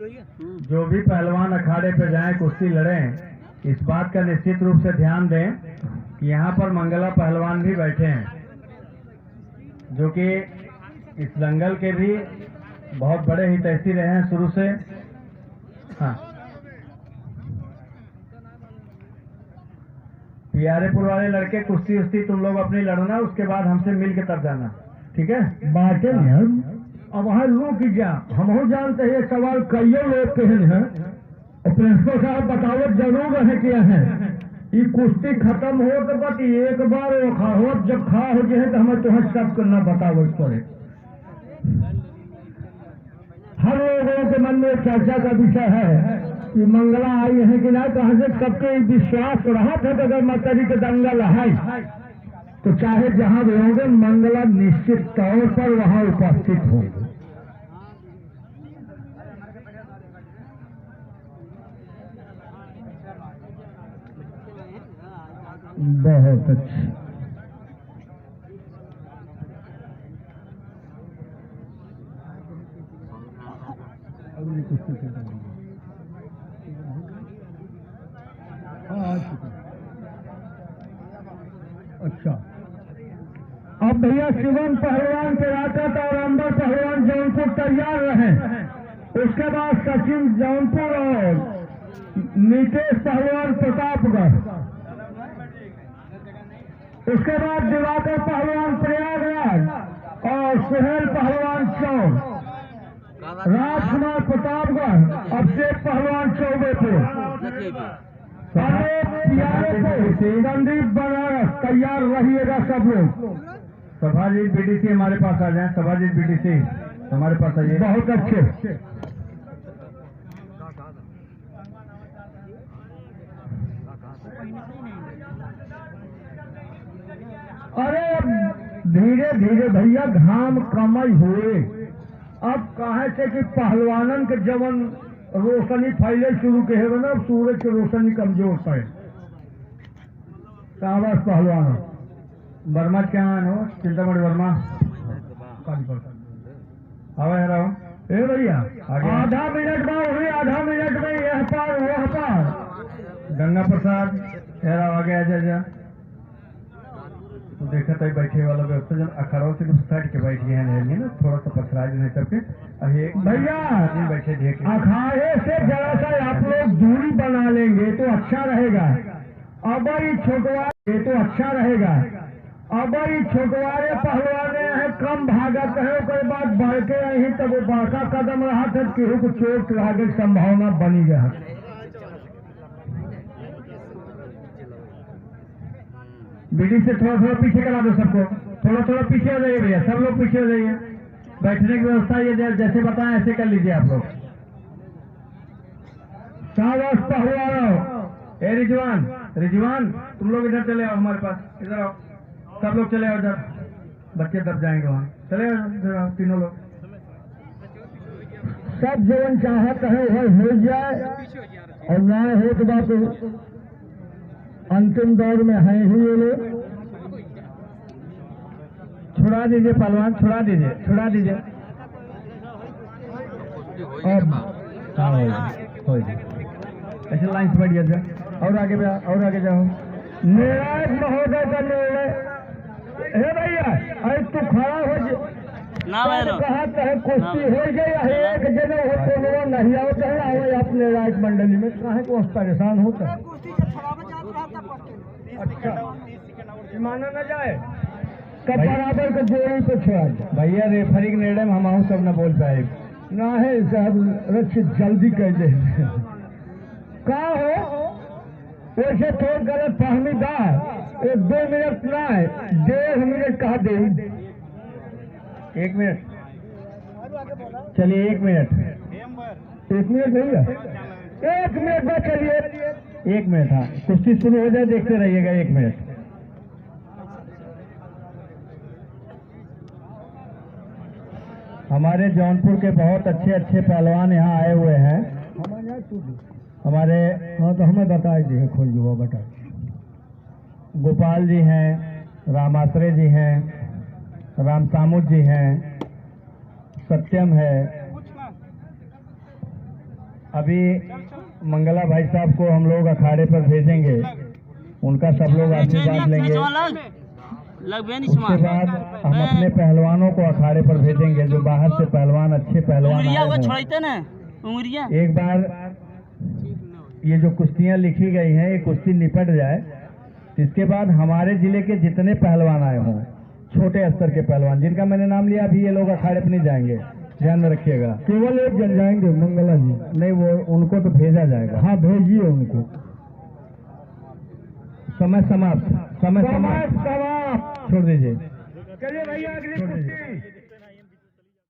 जो भी पहलवान अखाड़े पे जाएं कुश्ती लड़ें, इस बात का निश्चित रूप से ध्यान दें कि यहाँ पर मंगला पहलवान भी बैठे हैं, जो कि इस दंगल के भी बहुत बड़े हितैषी रहे हैं शुरू से। हाँ, पियारेपुर वाले लड़के कुश्ती उश्ती तुम लोग अपनी लड़ना, उसके बाद हमसे मिल के तब जाना, ठीक है? बातें हैं अब वहाँ लोग की जा हम हो जानते हैं, सवाल कई लोग कहन है और प्रिंसिपल साहब बतावत जरूर है क्या है। ये कुश्ती खत्म हो तो बस एक बार वो खा हो, जब खा हो जाए तो हमें तुम्हें सब करना बतावत पड़े। हर लोगों के मन में चर्चा का विषय है कि मंगला आई है कि नहीं, कहाँ से सबके विश्वास रहा था कि अगर माता जी के दंगल है तो चाहे जहां भी होंगे मंगला निश्चित तौर पर वहां उपस्थित होंगे। बहुत अच्छी। अच्छा, अब भैया शिवम पहलवान पिराकत और अंबर पहलवान जौनपुर तैयार रहे। उसके बाद सचिन जौनपुर और नीतेश पहलवान प्रतापगढ़। उसके बाद दिवाकर पहलवान प्रयागराज और सुहेल पहलवान चौक, राजकुमार प्रतापगढ़, अभिषेक पहलवान चौबेपुर, संदीप बनारस। तैयार रहिएगा सब लोग। सभाजीत बीडीसी हमारे पास आ जाएं। सभाजीत बीडीसी हमारे पास आइए। बहुत अच्छे। अरे धीरे धीरे भैया घाम कमाई हुए। अब कहे से कि पहलवानन के जवन रोशनी फैले शुरू के है ना, सूरज की रोशनी कमजोर पड़े। शाबाश पहलवान। वर्मा क्या हो? चिंतामणि वर्मा हवा रहा हूँ। ए भैया आधा मिनट में हुई, आधा मिनट में यह पार वह पार। गंगा प्रसाद आगे आ जा। तो देखा तो बैठे वाला व्यवस्था जब अखाड़ों से साइड के बैठ गए हैं ना, थोड़ा सा पथराज नहीं करके भैया बैठे देख। अखाड़े से जरा सा आप लोग दूरी बना लेंगे तो अच्छा रहेगा। अब ये छोटवारे तो अच्छा रहेगा। अब ये छोटवारे पहलवाने हैं, कम भागत है, उसके बाद बढ़ के यही तब वो बड़का कदम रहा था, केहू को चोट लागे की संभावना बनी गया। बीडी से थोड़ा थोड़ा पीछे करा दो सबको, थोड़ा थोड़ा पीछे हो जाइए भैया, सब लोग पीछे हो जाइए। बैठने की व्यवस्था ये जैसे बताएं ऐसे कर लीजिए आप लोग। शाबाश पहलवानों। ए रिजवान, रिजवान तुम लोग इधर चले आओ, हमारे पास इधर आओ, सब लोग चले आओ इधर। बच्चे दब जाएंगे वहाँ, चले आओ इधर आओ तीनों लोग। सब जीवन चाहत है वह हो जाए और ना हो तो बात अंतिम दौर में है ही ये लोग। छुड़ा दीजिए पहलवान, छुड़ा दीजिए, छुड़ा दीजिए। ऐसे लाइन से बैठ जाए और आगे और आगे जाओ। निर्णायक महोदय का निर्णय है भैया। अरे तू खड़ा हो कहा चाहे कुश्ती हो गई, एक जगह हो तो नहीं आओ, चाहे आओ आप निर्णायक मंडली में, कहे को परेशान होता है। अच्छा माना न जाए कब बराबर के जोड़ी पे छोड़ा भैया। रेफरी के निर्णय में हम सब न बोल पाए ना है साहब, रक्ष जल्दी कर दे का हो वैसे तो गलत फहमी दा। 1-2 मिनट ना है, 1.5 मिनट कहा दे। 1 मिनट चलिए, 1 मिनट। 1 मिनट भैया, 1 मिनट बाद चलिए। 1 मिनट, हाँ कुश्ती शुरू हो जाए, देखते रहिएगा। 1 मिनट। हमारे जौनपुर के बहुत अच्छे अच्छे पहलवान यहाँ आए हुए हैं। हमारे हाँ तो हमें बता दिए, खोल जुआ बता। गोपाल जी हैं, रामाश्रय जी हैं, राम सामुद जी हैं, सत्यम है, अभी मंगला भाई साहब को हम लोग अखाड़े पर भेजेंगे, उनका सब लोग आशीर्वाद लेंगे। उसके बाद हम अपने पहलवानों को अखाड़े पर भेजेंगे, जो बाहर से पहलवान अच्छे पहलवान आए हैं। एक बार ये जो कुश्तियां लिखी गई हैं, ये कुश्ती निपट जाए, इसके बाद हमारे जिले के जितने पहलवान आए हों, छोटे स्तर के पहलवान जिनका मैंने नाम लिया, अभी ये लोग अखाड़े पर नहीं जाएंगे, ध्यान में रखिएगा। केवल एक जन जाएंगे मंगला जी। नहीं, वो उनको तो भेजा जाएगा। हाँ भेजिए उनको। समय समाप्त, समय समाप्त, समाप्त। छोड़ दीजिए। चलिए भैया अगली छोड़ दीजिए। कुश्ती।